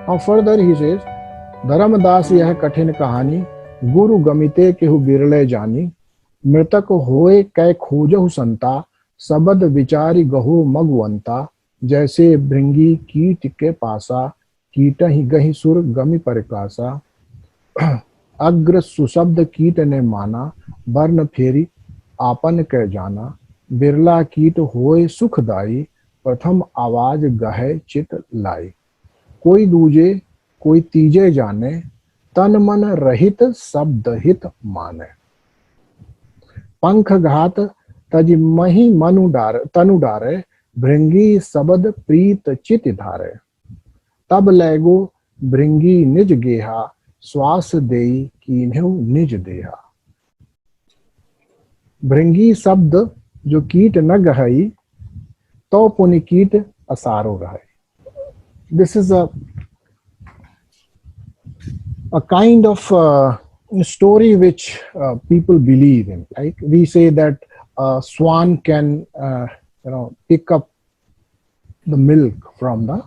Now further he says, Dharmdas यह कठिन कहानी, गुरु गमिते केहु बिरले जानी, मृतक होए कै खोजहु संता, सबद विचारी गहो मगवंता, जैसे भृंगी कीट के पासा, कीटहि गहि सुर गमि परिकासा, अग्र सुशब्द कीट ने माना, बर्न फेरी आपन कै जाना, बिरला कीट होए सुखदाई, प्रथम आवाज गहे चित लाई, कोई दूजे कोई तीजे जाने, तन मन रहित शब्द हित माने, पंख घात तज मही तनु डारे, भृंगी सबद प्रीत चित धारे, तब लैगो भृंगी निज गेहा, श्वास देई कीन्हु निज देहा। भृंगी शब्द जो कीट न गहई, तो पुनि कीट असारो रहे। This is a kind of story which people believe in. Like we say that a swan can pick up the milk from the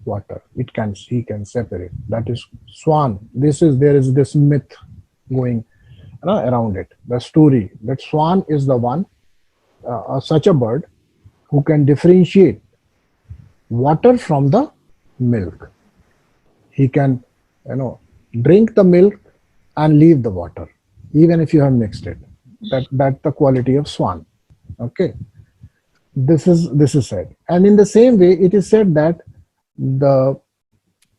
water. He can separate. That is swan. There is this myth going around it. The story that swan is the one, such a bird who can differentiate water from the milk. He can drink the milk and leave the water, even if you have mixed it. That's the quality of swan. Okay, this is said, and in the same way, it is said that the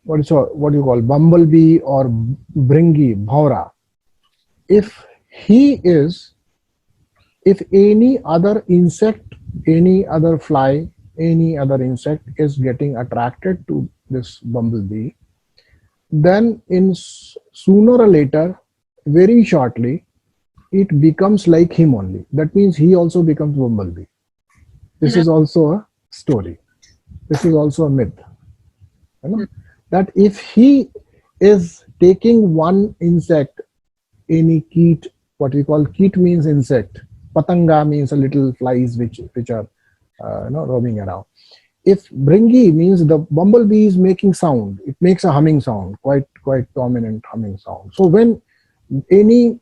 what you call bumblebee or bringi bhaura, if any other insect, any other fly, any other insect is getting attracted to this bumblebee, then sooner or later, very shortly, it becomes like him only. That means he also becomes bumblebee. This is also a story. This is also a myth. That if he is taking one insect, any keet, what we call keet means insect, patanga means a little flies which are roaming around. If bringi means the bumblebee is making sound, it makes a humming sound, quite dominant humming sound. So when any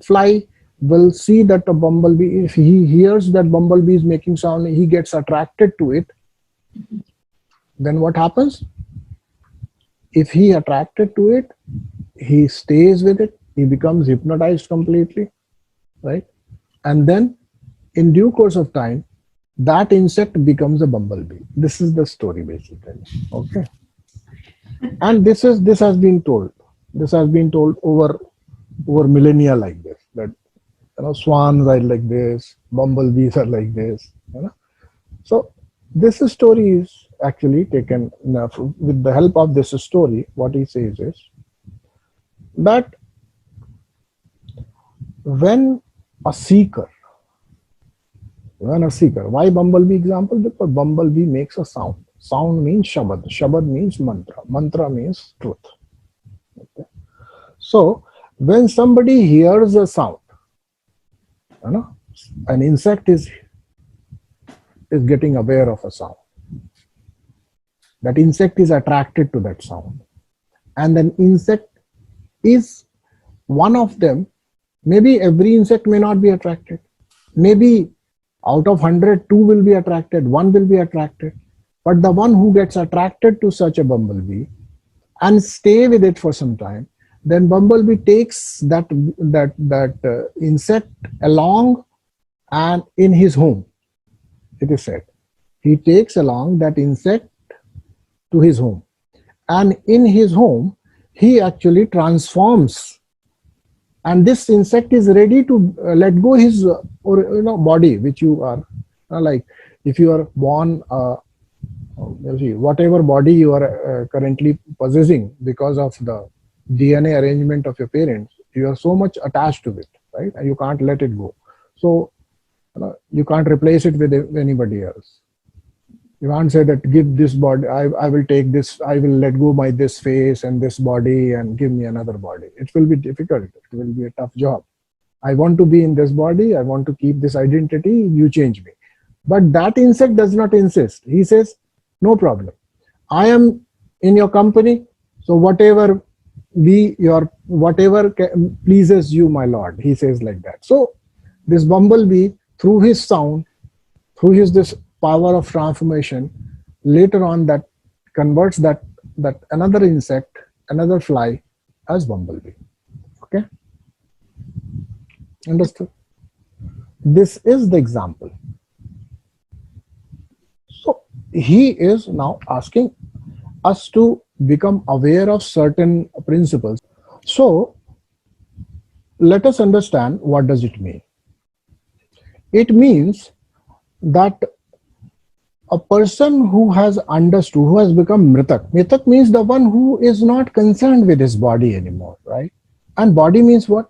fly will see that a bumblebee, if he hears that bumblebee is making sound, he gets attracted to it. Then what happens? If he attracted to it, he stays with it. He becomes hypnotized completely, right? And then in due course of time, that insect becomes a bumblebee. This is the story basically. Okay. And this has been told. This has been told over millennia like this. That swans are like this, bumblebees are like this. So this story is actually taken with the help of this story. What he says is that when a seeker, why bumblebee example? Because bumblebee makes a sound. Sound means shabad. Shabad means mantra. Mantra means truth. Okay. So when somebody hears a sound, an insect is getting aware of a sound. That insect is attracted to that sound. And an insect is one of them. Maybe every insect may not be attracted. Maybe out of 100, 2 will be attracted, 1 will be attracted. But the one who gets attracted to such a bumblebee and stay with it for some time, then bumblebee takes that insect along and in his home. It is said he takes along that insect to his home, and in his home he actually transforms. And this insect is ready to let go his body, which you are like. If you are born, whatever body you are currently possessing because of the DNA arrangement of your parents, you are so much attached to it, right? And you can't let it go. So you can't replace it with anybody else. You can't say that give this body, I will take this, I will let go my this face and this body and give me another body. It will be difficult. It will be a tough job. I want to be in this body. I want to keep this identity. You change me. But that insect does not insist. He says, no problem. I am in your company. So whatever pleases you, my lord, he says like that. So this bumblebee, through his sound, through his this power of transformation, later on that converts that another insect, another fly, as bumblebee. Okay, understood? This is the example. So he is now asking us to become aware of certain principles. So let us understand, what does it mean? It means that a person who has understood, who has become mritak. Mritak means the one who is not concerned with his body anymore, right? And body means what?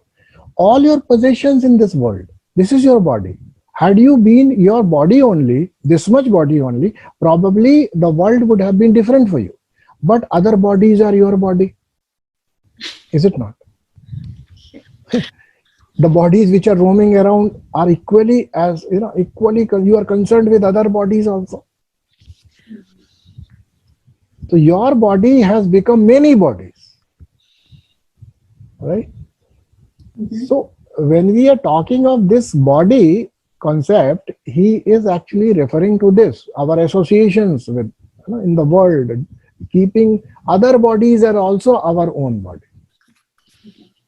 All your possessions in this world. This is your body. Had you been your body only, this much body only, probably the world would have been different for you. But other bodies are your body. Is it not? The bodies which are roaming around are equally as, equally, you are concerned with other bodies also. So your body has become many bodies, right? So when we are talking of this body concept, he is actually referring to this, our associations with, in the world, keeping other bodies are also our own body.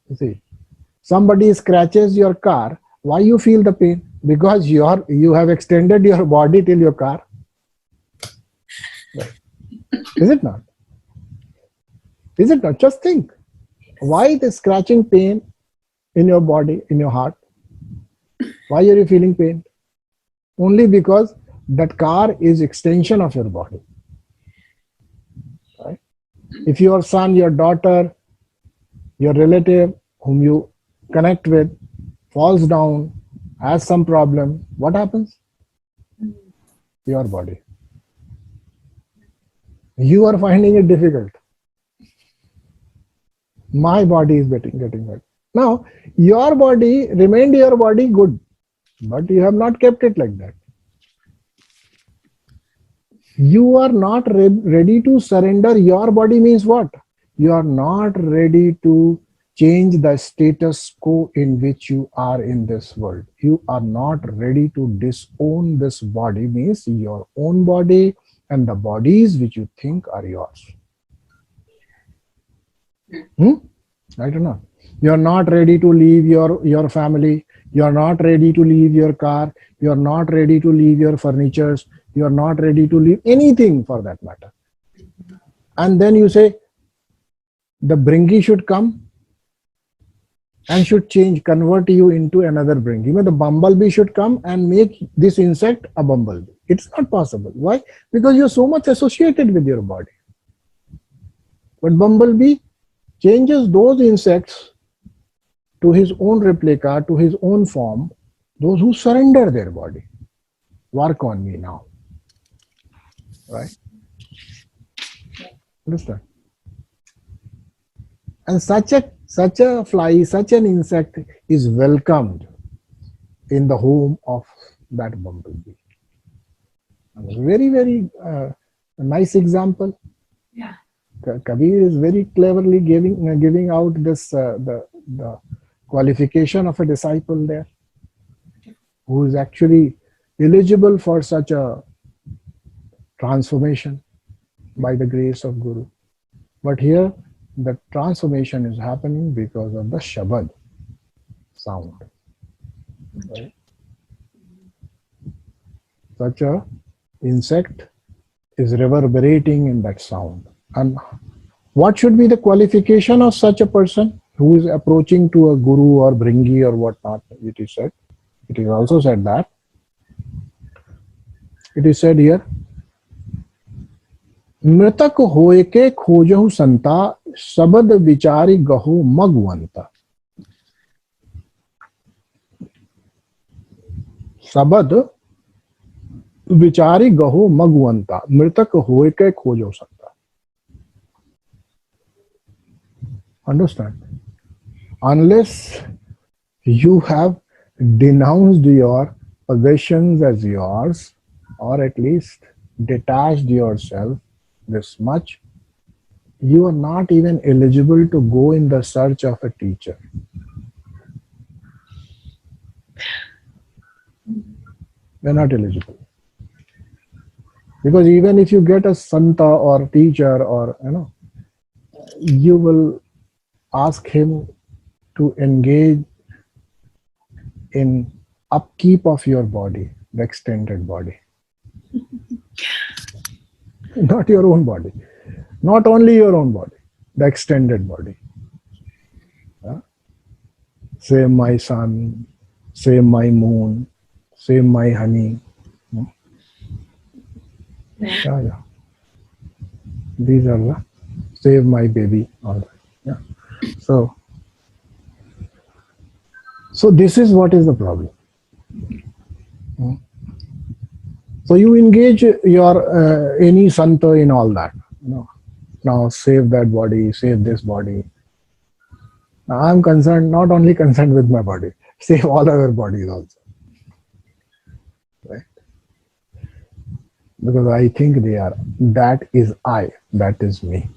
You see, somebody scratches your car, why you feel the pain? Because you have extended your body till your car. Right. Is it not? Is it not? Just think, why the scratching pain in your body, in your heart? Why are you feeling pain? Only because that car is extension of your body. Right? If your son, your daughter, your relative whom you connect with falls down, has some problem, what happens? Your body. You are finding it difficult. My body is getting hurt. Now, your body remained your body good, but you have not kept it like that. You are not ready to surrender your body means what? You are not ready to change the status quo in which you are in this world. You are not ready to disown this body means your own body and the bodies which you think are yours. I don't know. You are not ready to leave your family. You are not ready to leave your car. You are not ready to leave your furnitures. You are not ready to leave anything for that matter. And then you say, the Bringi should come and should change, convert you into another Bringi. The bumblebee should come and make this insect a bumblebee. It's not possible. Why? Because you're so much associated with your body. But bumblebee changes those insects to his own replica, to his own form, those who surrender their body. Work on me now. Right? Understand? And such a fly, such an insect is welcomed in the home of that bumblebee. Very, very nice example. Yeah. Kabir is very cleverly giving out this the qualification of a disciple there, who is actually eligible for such a transformation by the grace of Guru. But here the transformation is happening because of the Shabad sound. Right? Such a insect is reverberating in that sound. And what should be the qualification of such a person who is approaching to a guru or bringi or whatnot? It is said. It is also said that. It is said here, मृतक होए के खोजहु संता शबद विचारी गहु मगवंता. शबद विचारी गहु मगवंता. मृतक होए के खोजहु संता. Understand? Unless you have denounced your possessions as yours, or at least detached yourself this much, you are not even eligible to go in the search of a teacher. You're not eligible. Because even if you get a santa or teacher, or you will ask him to engage in upkeep of your body, the extended body, not your own body, not only your own body, the extended body. Save my sun, save my moon, save my honey. Yeah. These are the save my baby. All that. Yeah. So this is what is the problem. So you engage your any santa in all that. Now save that body, save this body. Now I'm concerned, not only concerned with my body, save all other bodies also. Right? Because I think they are, that is I, that is me.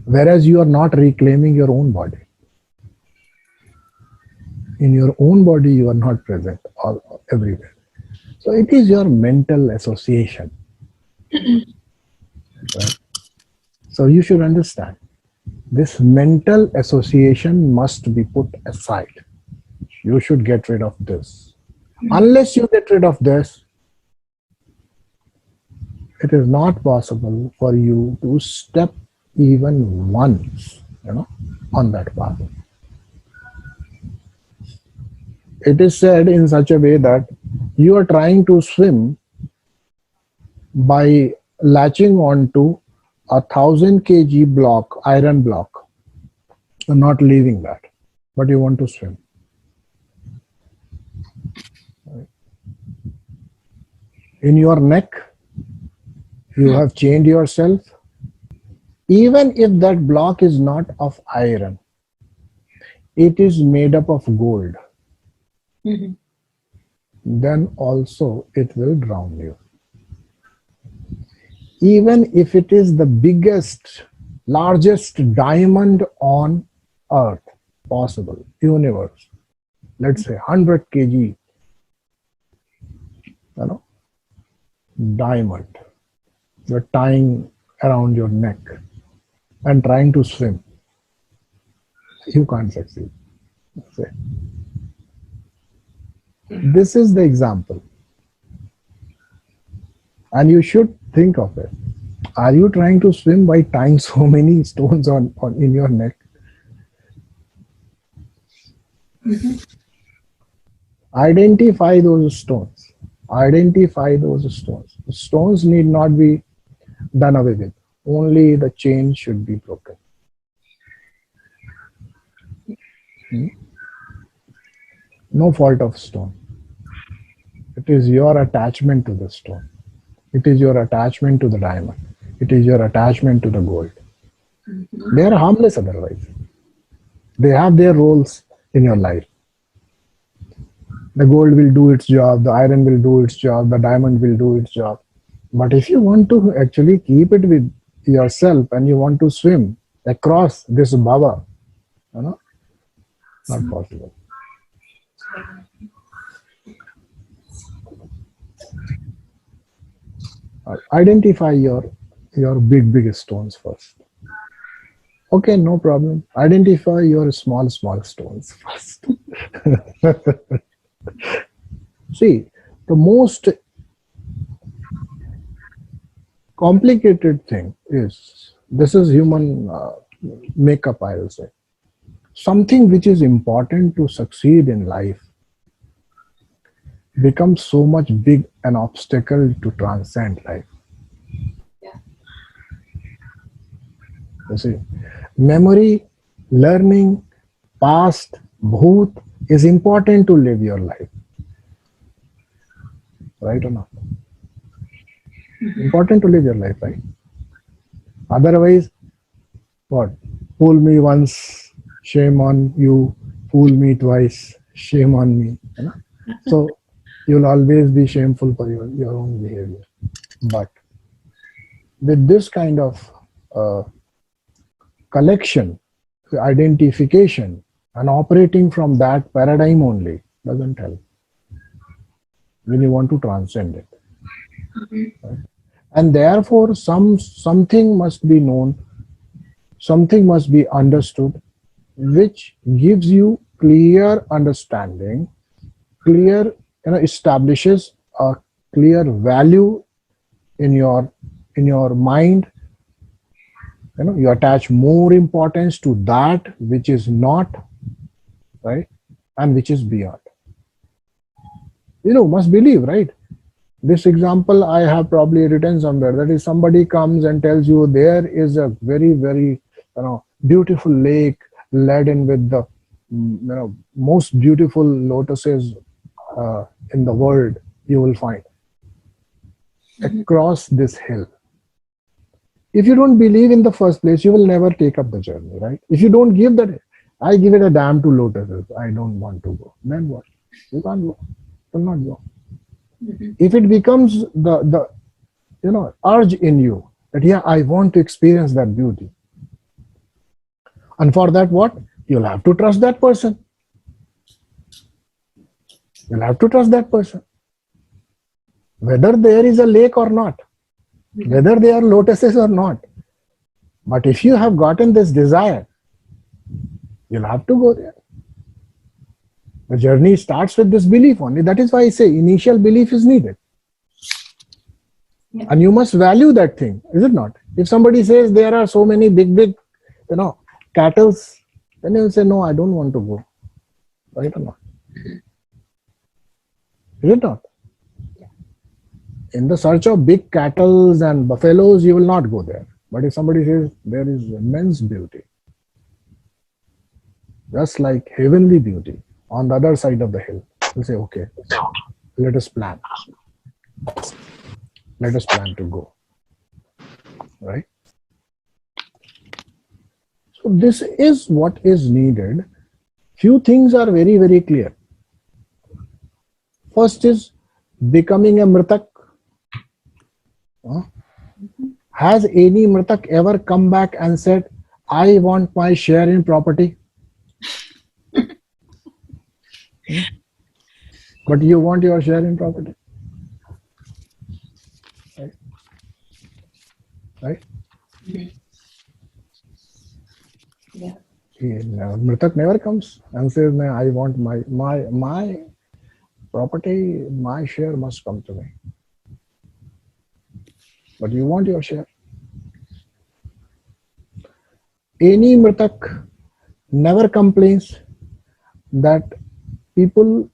Whereas you are not reclaiming your own body. In your own body, you are not present everywhere. So it is your mental association. Right? So you should understand, this mental association must be put aside. You should get rid of this. Unless you get rid of this, it is not possible for you to step even once, on that path. It is said in such a way that you are trying to swim by latching onto 1,000 kg block, iron block, and not leaving that, but you want to swim. In your neck, you have chained yourself. Even if that block is not of iron, it is made up of gold. Then also it will drown you. Even if it is the biggest, largest diamond on earth possible, universe, let's say 100 kg, diamond, you're tying around your neck and trying to swim, you can't succeed. This is the example. And you should think of it. Are you trying to swim by tying so many stones on in your neck? Identify those stones. Identify those stones. The stones need not be done away with. Only the chain should be broken. No fault of stone. It is your attachment to the stone. It is your attachment to the diamond. It is your attachment to the gold. They are harmless otherwise. They have their roles in your life. The gold will do its job, the iron will do its job, the diamond will do its job. But if you want to actually keep it with yourself and you want to swim across this bhava, not possible. Identify your big stones first. Okay, no problem. Identify your small stones first. See, the most complicated thing is, this is human makeup, I will say. Something which is important to succeed in life becomes so much big an obstacle to transcend life. You see, memory, learning, past, bhoot is important to live your life. Right or not? Important to live your life, right? Otherwise, what? Fool me once, shame on you. Fool me twice, shame on me. So you'll always be shameful for your own behavior. But with this kind of uh, collection, identification, and operating from that paradigm only doesn't help when you want to transcend it. Right? And therefore, something must be known, something must be understood, which gives you clear understanding, clear, establishes a clear value in your mind. You attach more importance to that which is not, right, and which is beyond. Must believe, right? This example I have probably written somewhere. That is, somebody comes and tells you there is a very, very, beautiful lake laden with the, most beautiful lotuses in the world you will find across this hill. If you don't believe in the first place, you will never take up the journey, right? If you don't give that, I give it a damn to lotuses, I don't want to go. Then what? You can't go. You will not go. If it becomes the urge in you that, yeah, I want to experience that beauty, and for that, what? You'll have to trust that person. You'll have to trust that person. Whether there is a lake or not, whether they are lotuses or not. But if you have gotten this desire, you'll have to go there. The journey starts with this belief only. That is why I say initial belief is needed. Yeah. And you must value that thing, is it not? If somebody says there are so many big, cattle, then you will say, no, I don't want to go. Right or not? Is it not? Yeah. In the search of big cattle and buffaloes, you will not go there. But if somebody says there is immense beauty, just like heavenly beauty on the other side of the hill, you'll say, okay, let us plan. Let us plan to go. Right? So this is what is needed. Few things are very, very clear. First is becoming a mritak. Has any mritak ever come back and said, I want my share in property? But you want your share in property? Right? Right? Yeah. Mritak never comes and says, I want my property, my share must come to me. But you want your share. Any mritak never complains that people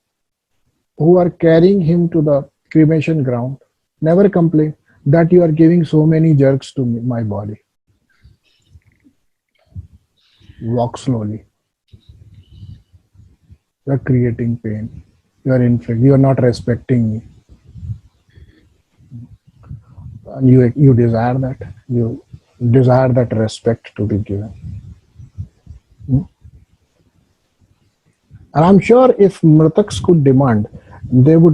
who are carrying him to the cremation ground never complain that you are giving so many jerks to my body. Walk slowly. You are creating pain. You are inflicting. You are not respecting me. And you desire that. You desire that respect to be given. And I'm sure if mritaks could demand, they will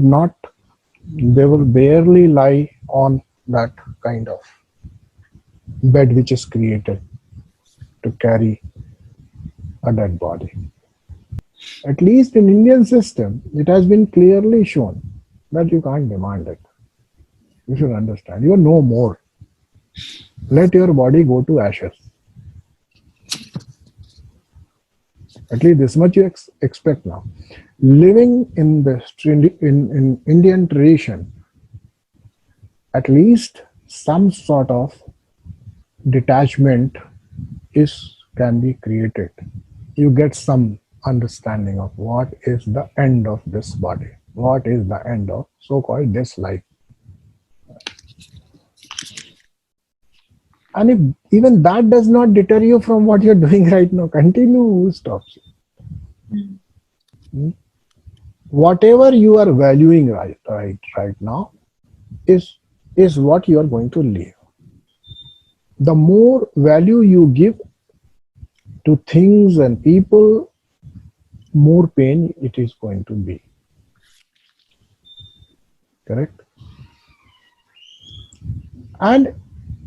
barely lie on that kind of bed which is created to carry a dead body. At least in Indian system, it has been clearly shown that you can't demand it. You should understand. You are no more. Let your body go to ashes. At least this much you expect now. Living in the in Indian tradition, at least some sort of detachment can be created. You get some understanding of what is the end of this body, what is the end of so-called this life. And if even that does not deter you from what you're doing right now, continue. Who stops you? Whatever you are valuing right now is what you are going to live. The more value you give to things and people, more pain it is going to be. Correct? And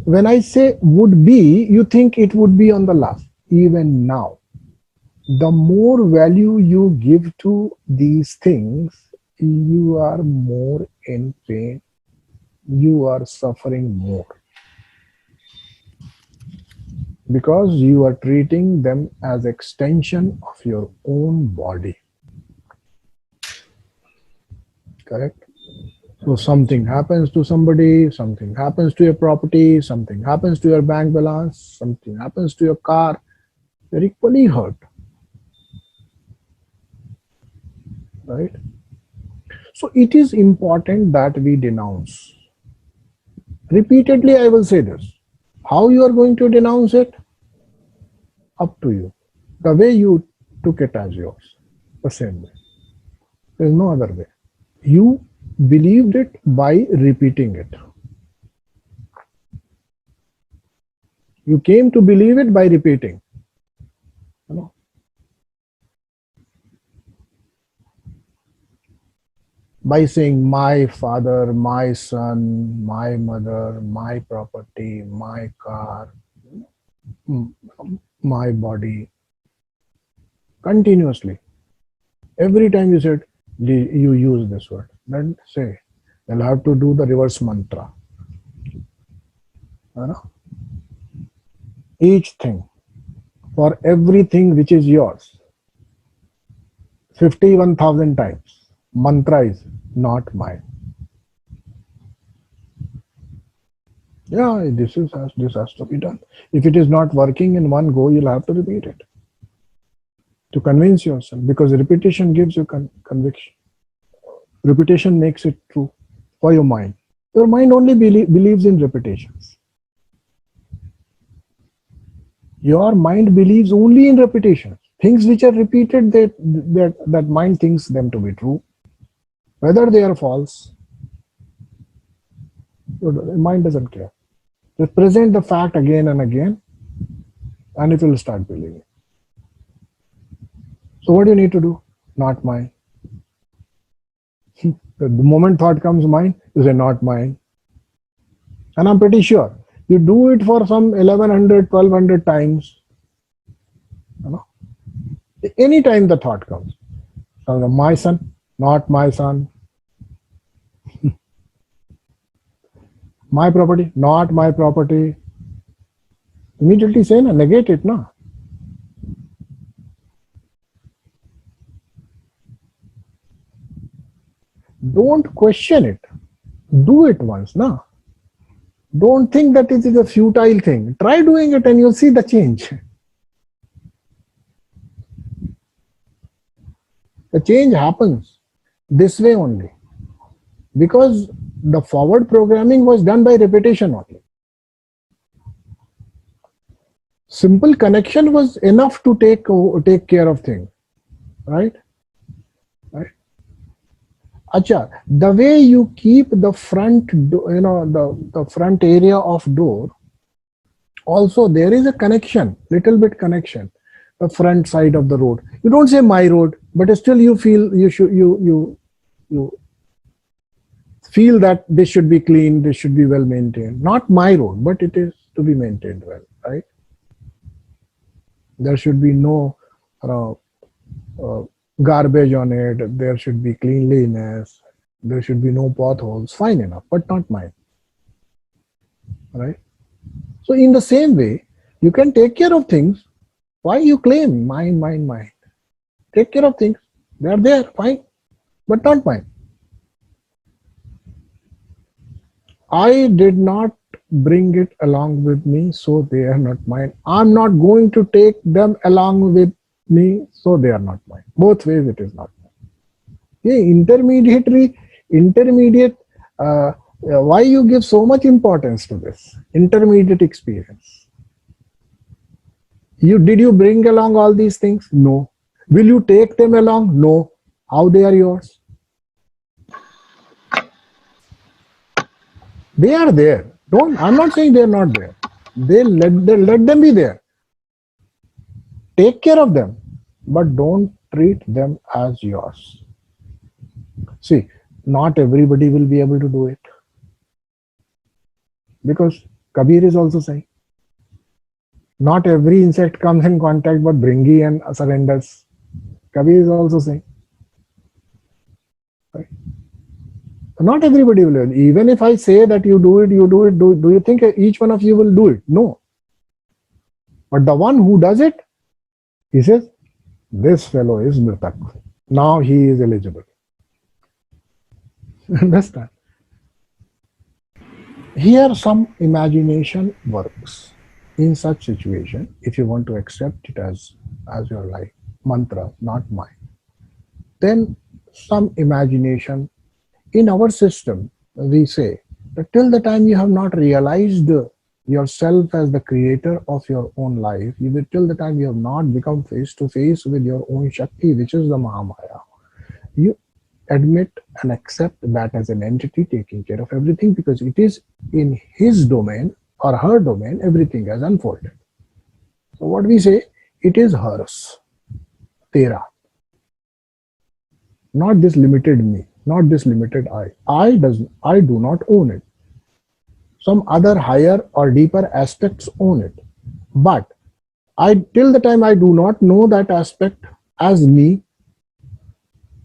when I say would be, you think it would be on the last. Even now, the more value you give to these things, you are more in pain, you are suffering more, because you are treating them as extension of your own body. Correct? So something happens to somebody, something happens to your property, something happens to your bank balance, something happens to your car, you're equally hurt. Right? So it is important that we denounce. Repeatedly, I will say this. How you are going to denounce it? Up to you. The way you took it as yours, the same way. There is no other way. You believed it by repeating it. You came to believe it by repeating. You know? By saying my father, my son, my mother, my property, my car, my body, continuously. Every time you said, you use this word, then say, you'll have to do the reverse mantra. You know? Each thing, for everything which is yours, 51,000 times. Mantra is not mine. Yeah, this has to be done. If it is not working in one go, you'll have to repeat it to convince yourself, because repetition gives you conviction. Repetition makes it true for your mind. Your mind only believes in repetitions. Your mind believes only in repetitions. Things which are repeated, that mind thinks them to be true. Whether they are false, the mind doesn't care. Just present the fact again and again, and it will start believing. So what do you need to do? Not mine. The moment thought comes mine, you say not mine. And I'm pretty sure you do it for some 1100, 1200 times. You know? Any time the thought comes, my son, not my son. My property, not my property. Immediately say, na, negate it, na. Don't question it. Do it once, na. Don't think that it is a futile thing. Try doing it and you'll see the change. The change happens this way only, because the forward programming was done by repetition only. Simple connection was enough to take care of things, right? Right. Acha, the way you keep the front, the front area of door, also there is a connection, little bit connection, the front side of the road. You don't say my road, but still you feel you feel that this should be clean, this should be well maintained. Not my road, but it is to be maintained well, right? There should be no garbage on it. There should be cleanliness. There should be no potholes. Fine enough, but not mine, right? So in the same way, you can take care of things. Why you claim mine, mine, mine? Take care of things. They are there, fine, but not mine. I did not bring it along with me, so they are not mine. I'm not going to take them along with me, so they are not mine. Both ways it is not mine. Yeah, intermediate, why you give so much importance to this? Intermediate experience. Did you bring along all these things? No. Will you take them along? No. How they are yours? They are there. I'm not saying they're not there. Let them be there. Take care of them, but don't treat them as yours. See, not everybody will be able to do it, because Kabir is also saying. Not every insect comes in contact but Bringi and surrenders. Kabir is also saying. Right? Not everybody will learn. Even if I say that you do it, do you think each one of you will do it? No. But the one who does it, he says, this fellow is Mritak. Now he is eligible. Understand? Here some imagination works. In such situation, if you want to accept it as your life mantra, not mine, then some imagination. In our system, we say that till the time you have not realized yourself as the creator of your own life, till the time you have not become face to face with your own Shakti, which is the Mahamaya, you admit and accept that as an entity taking care of everything, because it is in his domain or her domain, everything has unfolded. So what we say, it is hers, tera, not this limited me, not this limited I. I do not own it. Some other higher or deeper aspects own it. But till the time I do not know that aspect as me,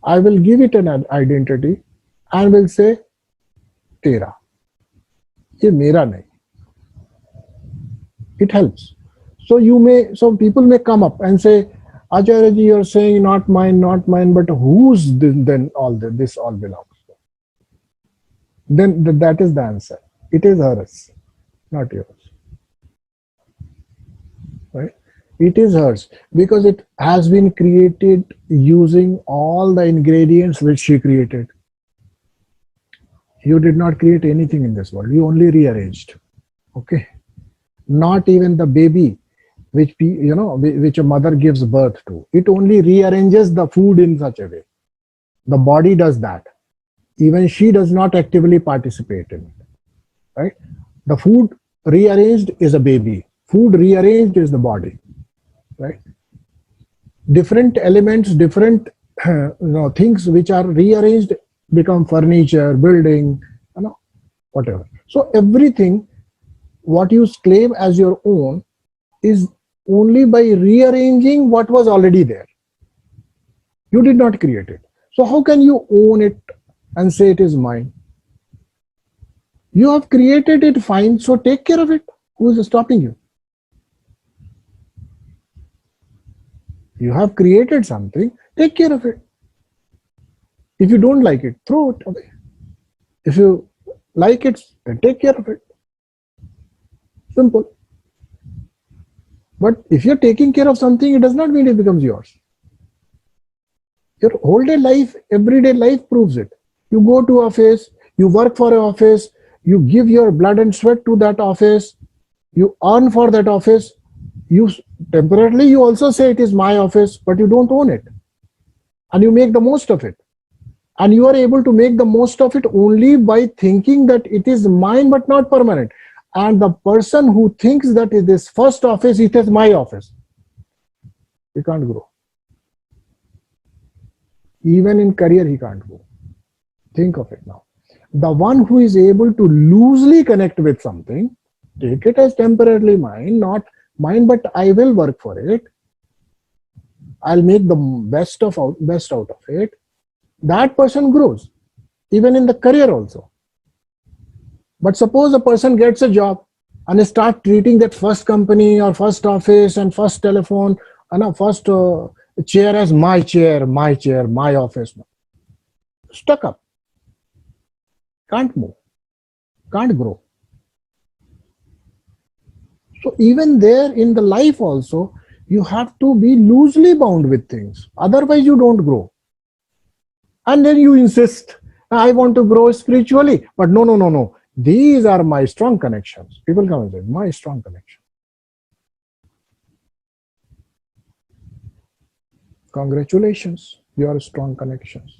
I will give it an identity and will say, tera. Ye mera nahi. It helps. So some people may come up and say, Acharya ji, you're saying not mine, but whose then all this all belongs to? Then that is the answer. It is hers, not yours. Right? It is hers because it has been created using all the ingredients which she created. You did not create anything in this world. You only rearranged. Okay. Not even the baby which a mother gives birth to. It only rearranges the food in such a way. The body does that. Even she does not actively participate in it. Right? The food rearranged is a baby. Food rearranged is the body. Right? Different elements, different things which are rearranged become furniture, building, whatever. So everything what you claim as your own is only by rearranging what was already there. You did not create it. So how can you own it and say it is mine? You have created it, fine, so take care of it. Who is stopping you? You have created something, take care of it. If you don't like it, throw it away. If you like it, then take care of it. Simple. But if you're taking care of something, it does not mean it becomes yours. Your whole day life, everyday life proves it. You go to office, you work for an office, you give your blood and sweat to that office, you earn for that office. You temporarily, you also say it is my office, but you don't own it. And you make the most of it. And you are able to make the most of it only by thinking that it is mine but not permanent. And the person who thinks that it is first office, it is my office, he can't grow. Even in career, he can't grow. Think of it now. The one who is able to loosely connect with something, take it as temporarily mine, not mine, but I will work for it. I'll make the best out of it. That person grows, even in the career also. But suppose a person gets a job and start treating that first company or first office and first telephone and first chair as my chair, my office. Stuck up. Can't move. Can't grow. So even there in the life also, you have to be loosely bound with things. Otherwise you don't grow. And then you insist, I want to grow spiritually. But no. These are my strong connections. People come and say, my strong connection. Congratulations, your strong connections.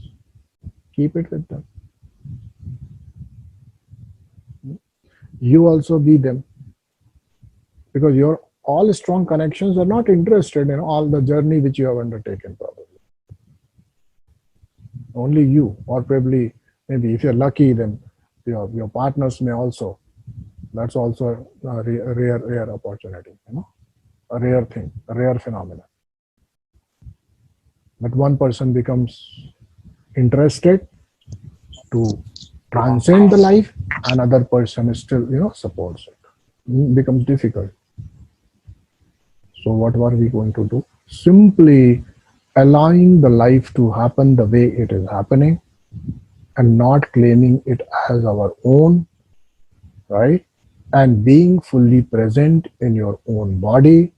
Keep it with them. You also be them. Because your all strong connections are not interested in all the journey which you have undertaken probably. Only you, or probably maybe if you're lucky, then your partners may also. That's also a rare opportunity, a rare thing, a rare phenomenon. But one person becomes interested to transcend the life, another person still, supports it. Becomes difficult. So what were we going to do? Simply allowing the life to happen the way it is happening and not claiming it as our own, right? And being fully present in your own body,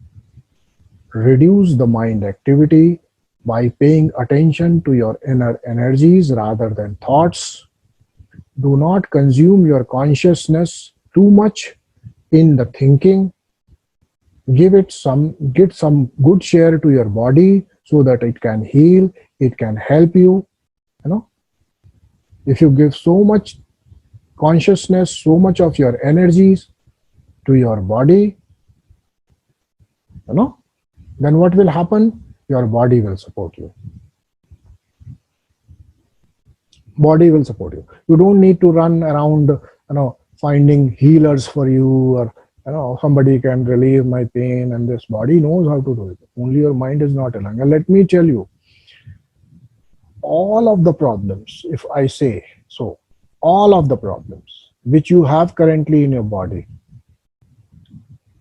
reduce the mind activity by paying attention to your inner energies rather than thoughts. Do not consume your consciousness too much in the thinking. Get some good share to your body so that it can heal, it can help you. You know, if you give so much consciousness, so much of your energies to your body, you know, then what will happen? Your body will support you. Body will support you. You don't need to run around, finding healers for you, or somebody can relieve my pain, and this body knows how to do it. Only your mind is not allowing. And let me tell you, all of the problems, if I say so, all of the problems which you have currently in your body,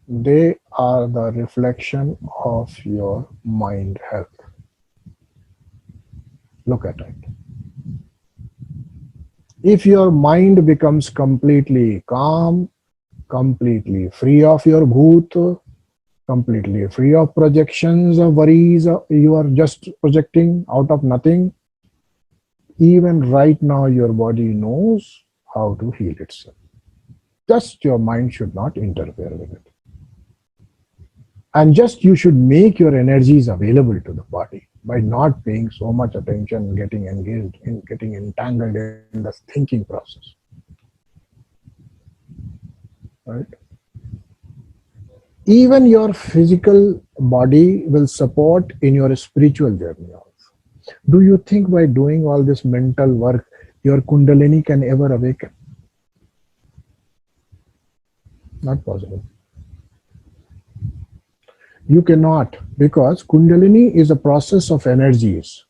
they are the reflection of your mind health. Look at it. If your mind becomes completely calm, completely free of your bhoot, completely free of projections of worries you are just projecting out of nothing, even right now your body knows how to heal itself. Just your mind should not interfere with it. And just you should make your energies available to the body by not paying so much attention, getting engaged in, getting entangled in the thinking process. Right? Even your physical body will support in your spiritual journey also. Do you think by doing all this mental work, your Kundalini can ever awaken? Not possible. You cannot, because Kundalini is a process of energies.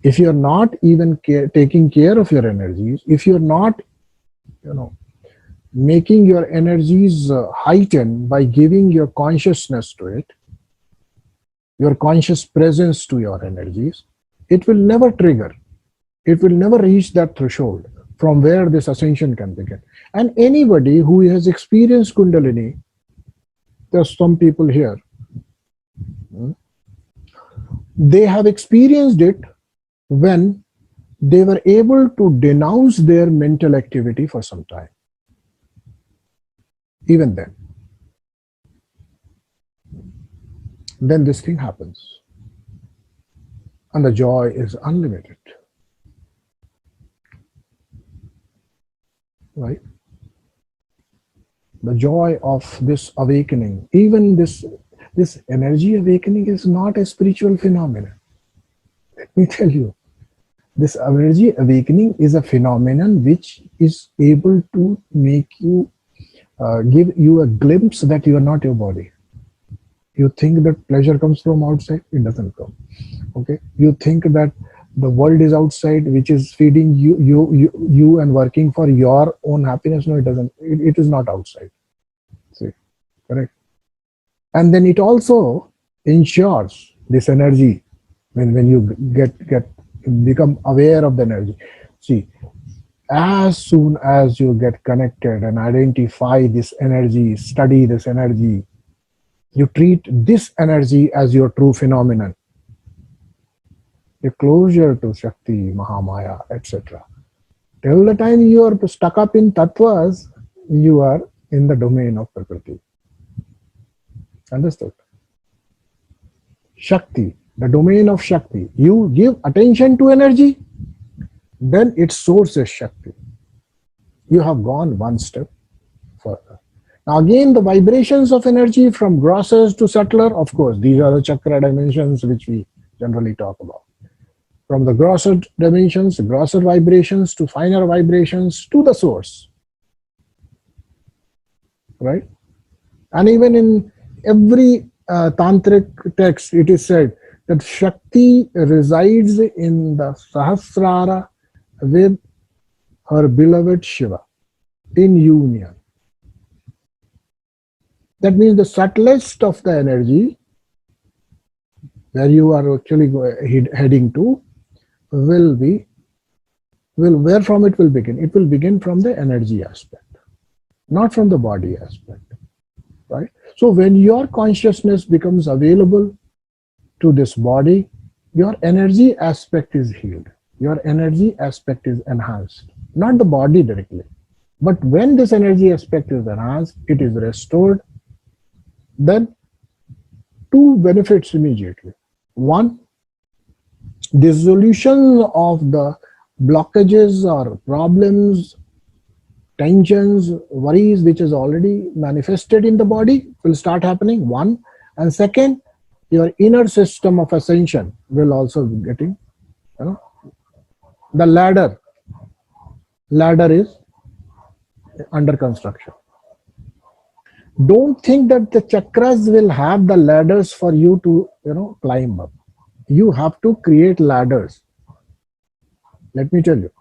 If you're not even taking care of your energies, if you're not, making your energies heighten by giving your consciousness to it, your conscious presence to your energies, it will never trigger. It will never reach that threshold from where this ascension can begin. And anybody who has experienced Kundalini, there's some people here, they have experienced it when they were able to denounce their mental activity for some time. Even then this thing happens. And the joy is unlimited. Right? The joy of this awakening, even this energy awakening is not a spiritual phenomenon. Let me tell you, this energy awakening is a phenomenon which is able to make you, give you a glimpse that you are not your body. You think that pleasure comes from outside, it doesn't come. Okay, you think that the world is outside, which is feeding you and working for your own happiness. No, it doesn't. It is not outside. See, correct. And then it also ensures this energy when you become aware of the energy. See, as soon as you get connected and identify this energy, study this energy, you treat this energy as your true phenomenon. You're closer to Shakti, Mahamaya, etc. Till the time you are stuck up in tattvas, you are in the domain of Prakriti. Understood? Shakti, the domain of Shakti. You give attention to energy, then its source is Shakti. You have gone one step further. Now again, the vibrations of energy from grosser to subtler, of course, these are the chakra dimensions which we generally talk about. From the grosser dimensions, grosser vibrations to finer vibrations to the source. right? And even in every tantric text, it is said that Shakti resides in the Sahasrara with her beloved Shiva in union. That means the subtlest of the energy where you are actually heading to will be, will, where from it will begin? It will begin from the energy aspect, not from the body aspect, right? So when your consciousness becomes available to this body, your energy aspect is healed. Your energy aspect is enhanced, not the body directly. But when this energy aspect is enhanced, it is restored, then two benefits immediately. One, dissolution of the blockages or problems, tensions, worries, which is already manifested in the body, will start happening. One. And second, your inner system of ascension will also be getting, the ladder is under construction. Don't think that the chakras will have the ladders for you to, climb up. You have to create ladders. Let me tell you,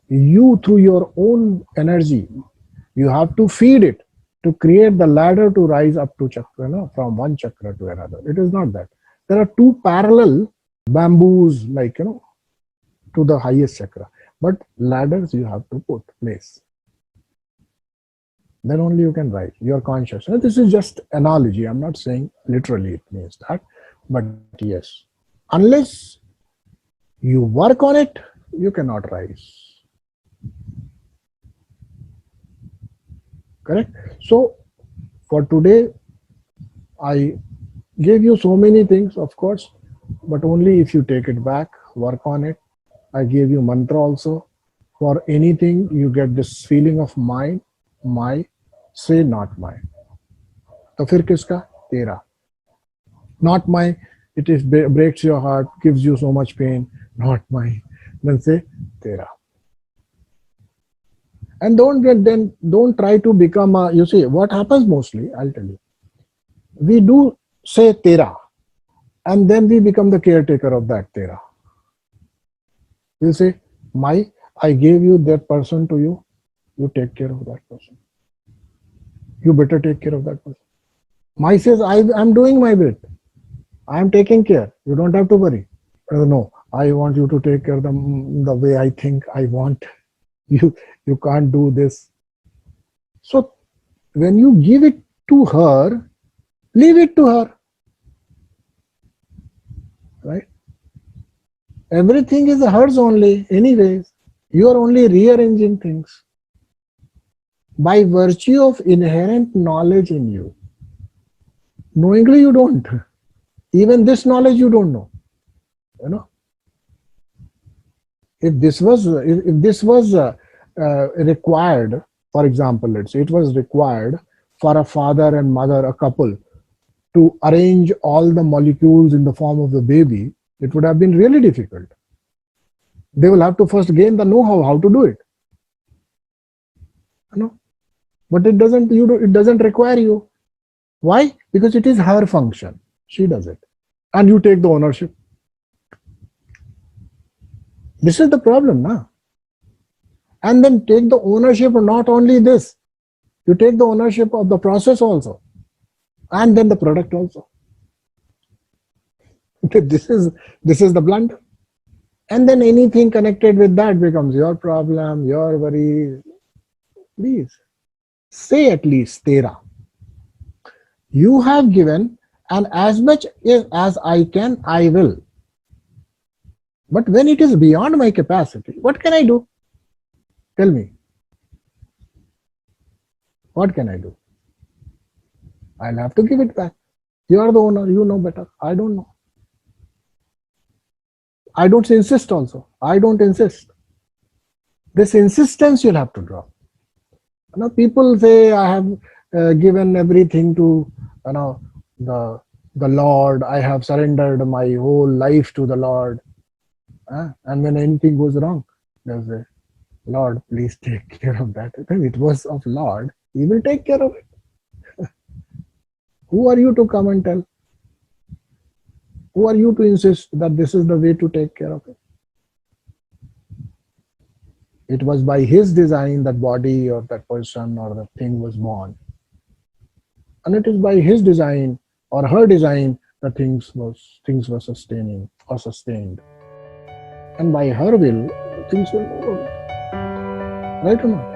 you through your own energy, you have to feed it to create the ladder to rise up to chakra, from one chakra to another. It is not that. There are two parallel bamboos, like, to the highest chakra. But ladders you have to put place. Then only you can rise. You are conscious. Now, this is just analogy. I'm not saying literally it means that. But yes, unless you work on it, you cannot rise. Correct? So for today, I gave you so many things, of course, but only if you take it back, work on it. I gave you mantra also. For anything, you get this feeling of mine, my, say not mine. तो फिर किसका? तेरा. Not my, it is breaks your heart, gives you so much pain. Not mine. Then say tera. And don't try to become a, you see what happens mostly, I'll tell you. We do say tera, and then we become the caretaker of that tera. You say, I gave you that person to you, you take care of that person. You better take care of that person. My says, I'm doing my bit. I'm taking care. You don't have to worry. No, I want you to take care of them the way I think I want. You can't do this. So when you give it to her, leave it to her. Right? Everything is hers only, anyways. You are only rearranging things. By virtue of inherent knowledge in you. Knowingly you don't. Even this knowledge you don't know. If this was required, for example, let's say it was required for a father and mother, a couple, to arrange all the molecules in the form of the baby, it would have been really difficult. They will have to first gain the know-how how to do it. But it doesn't require you. Why? Because it is her function. She does it. And you take the ownership. This is the problem, na? And then take the ownership of not only this, you take the ownership of the process also, and then the product also. This is the blunder. And then anything connected with that becomes your problem, your worries. Please, say at least tera. You have given, and as much as I can, I will. But when it is beyond my capacity, what can I do? Tell me. What can I do? I'll have to give it back. You are the owner, you know better. I don't know. I don't insist also. I don't insist. This insistence you'll have to drop. People say, I have given everything to the Lord. I have surrendered my whole life to the Lord. And when anything goes wrong, they'll say, Lord, please take care of that. If it was of Lord, He will take care of it. Who are you to come and tell? Who are you to insist that this is the way to take care of it? It was by his design that body or that person or the thing was born. And it is by his design or her design that things were sustaining or sustained. And by her will, things will move. Right or not?